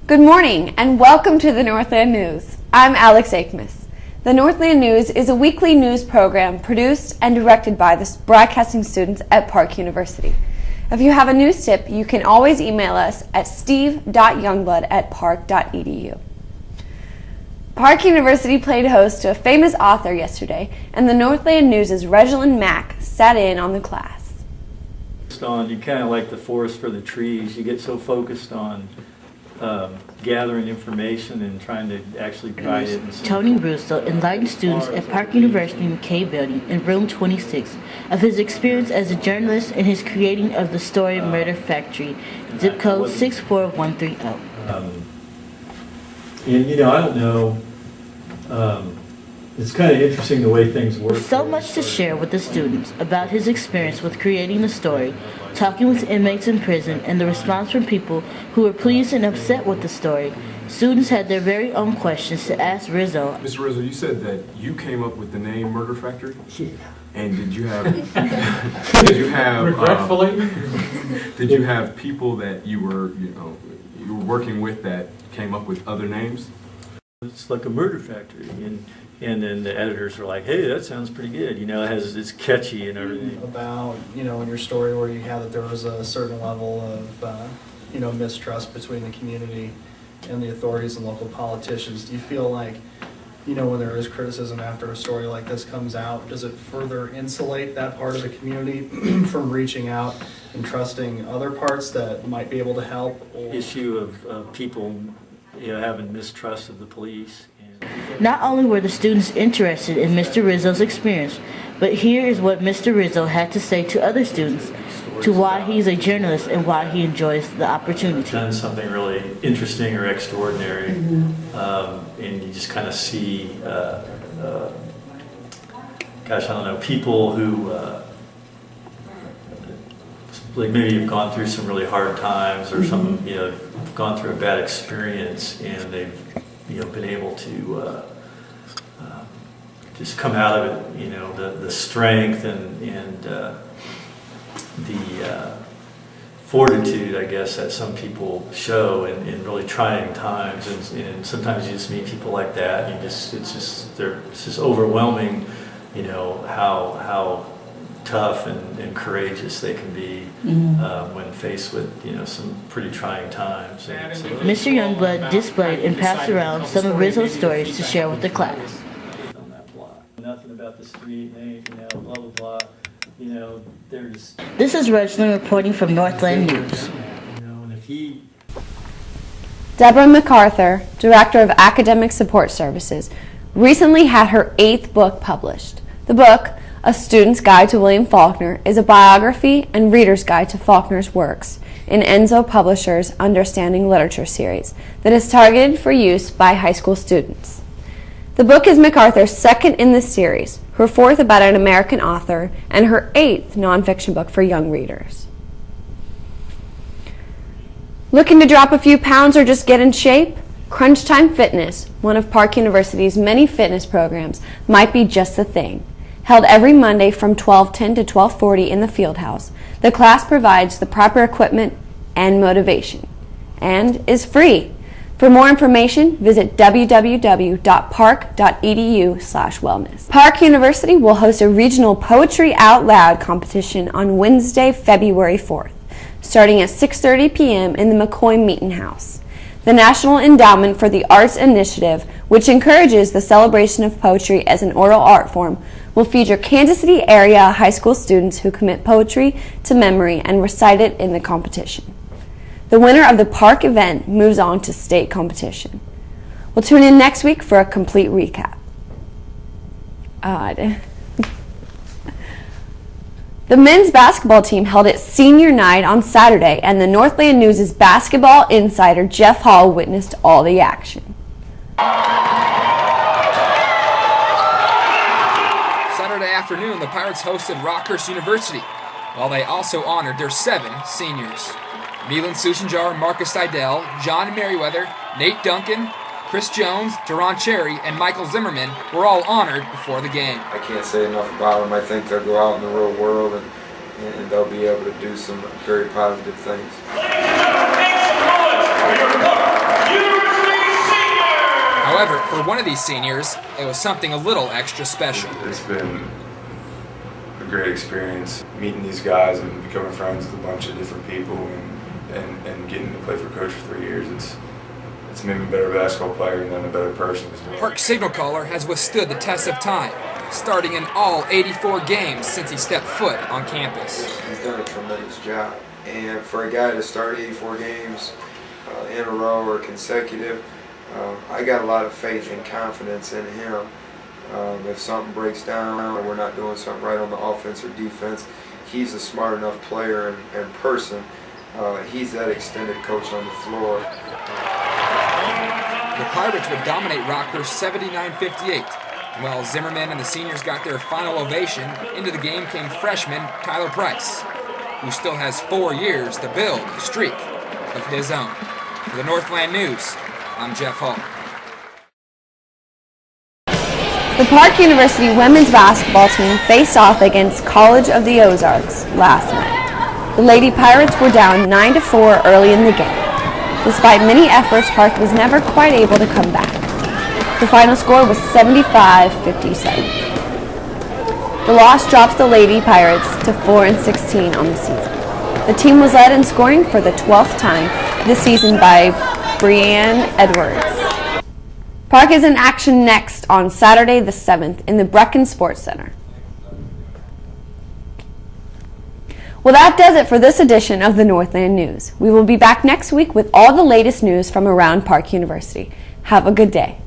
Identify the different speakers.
Speaker 1: Good morning and welcome to the Northland News. I'm Alex Akmus. The Northland News is a weekly news program produced and directed by the broadcasting students at Park University. If you have a news tip, you can always email us at steve.youngblood@park.edu. Park University played host to a famous author yesterday, and the Northland News' Reginald Mack sat in on the class.
Speaker 2: You kind of like the forest for the trees. You get so focused on gathering information and trying to actually write it.
Speaker 3: Tony Russo enlightened students at Park University McKay Building in room 26 of his experience as a journalist and his creating of the story Murder Factory, zip code 64130.
Speaker 2: And I don't know, it's kind of interesting the way things work.
Speaker 3: So much to share with the students about his experience with creating the story, talking with inmates in prison, and the response from people who were pleased and upset with the story. Students had their very own questions to ask Rizzo.
Speaker 4: Mr. Rizzo, you said that you came up with the name Murder Factory?
Speaker 2: Yeah.
Speaker 4: And did you have
Speaker 5: regretfully?
Speaker 4: Did you have people that you were working with that came up with other names?
Speaker 2: It's like a murder factory, and then the editors are like, "Hey, that sounds pretty good." It's catchy and everything.
Speaker 5: About in your story where you had that there was a certain level of mistrust between the community and the authorities and local politicians. Do you feel like when there is criticism after a story like this comes out, does it further insulate that part of the community from reaching out and trusting other parts that might be able to help?
Speaker 2: Issue of people having mistrust of the police.
Speaker 3: Not only were the students interested in Mr. Rizzo's experience, but here is what Mr. Rizzo had to say to other students, to why he's a journalist and why he enjoys the opportunity.
Speaker 2: Done something really interesting or extraordinary, and you just kind of see, people who like maybe have gone through some really hard times or some, gone through a bad experience, and they've been able to just come out of it, the strength and the fortitude, I guess, that some people show in really trying times, and sometimes you just meet people like that, and it's just overwhelming, how tough and courageous they can be when faced with some pretty trying times.
Speaker 3: Mr. Youngblood displayed and passed around some of Rizzo's stories to share with the class.
Speaker 2: On that block, nothing about the street name, blah blah blah. They're just.
Speaker 3: This is Reginald reporting from Northland News.
Speaker 2: And if he.
Speaker 1: Deborah MacArthur, Director of Academic Support Services, recently had her 8th book published. The book, A Student's Guide to William Faulkner, is a biography and reader's guide to Faulkner's works in Enzo Publishers' Understanding Literature series that is targeted for use by high school students. The book is MacArthur's 2nd in this series, her 4th about an American author, and her 8th nonfiction book for young readers. Looking to drop a few pounds or just get in shape? Crunch Time Fitness, one of Park University's many fitness programs, might be just the thing. Held every Monday from 12:10 to 12:40 in the field house, the class provides the proper equipment and motivation, and is free. For more information, visit www.park.edu/wellness. Park University will host a regional Poetry Out Loud competition on Wednesday, February 4th, starting at 6:30 p.m. in the McCoy Meeting House. The National Endowment for the Arts Initiative, which encourages the celebration of poetry as an oral art form, will feature Kansas City area high school students who commit poetry to memory and recite it in the competition. The winner of the Park event moves on to state competition. We'll tune in next week for a complete recap. The men's basketball team held its senior night on Saturday, and the Northland News' basketball insider Jeff Hall witnessed all the action.
Speaker 6: Saturday afternoon, the Pirates hosted Rockhurst University, while they also honored their 7 seniors. Milan Susanjar, Marcus Seidel, John Merriweather, Nate Duncan, Chris Jones, Duron Cherry, and Michael Zimmerman were all honored before the game.
Speaker 7: I can't say enough about them. I think they'll go out in the real world and they'll be able to do some very positive things.
Speaker 6: However, for one of these seniors, it was something a little extra special.
Speaker 8: It's been a great experience meeting these guys and becoming friends with a bunch of different people and getting to play for Coach for 3 years. It's made me a better basketball player and then a better person.
Speaker 6: Park's signal caller has withstood the test of time, starting in all 84 games since he stepped foot on campus.
Speaker 7: He's done a tremendous job. And for a guy to start 84 games in a row or consecutive, I got a lot of faith and confidence in him. If something breaks down or we're not doing something right on the offense or defense, he's a smart enough player and person. He's that extended coach on the floor.
Speaker 6: The Pirates would dominate Rockhurst 79-58. While Zimmerman and the seniors got their final ovation, into the game came freshman Tyler Price, who still has 4 years to build a streak of his own. For the Northland News, I'm Jeff Hall.
Speaker 1: The Park University women's basketball team faced off against College of the Ozarks last night. The Lady Pirates were down 9-4 early in the game. Despite many efforts, Park was never quite able to come back. The final score was 75-57. The loss drops the Lady Pirates to 4-16 on the season. The team was led in scoring for the 12th time this season by Brianne Edwards. Park is in action next on Saturday the 7th in the Brecken Sports Center. Well, that does it for this edition of the Northland News. We will be back next week with all the latest news from around Park University. Have a good day.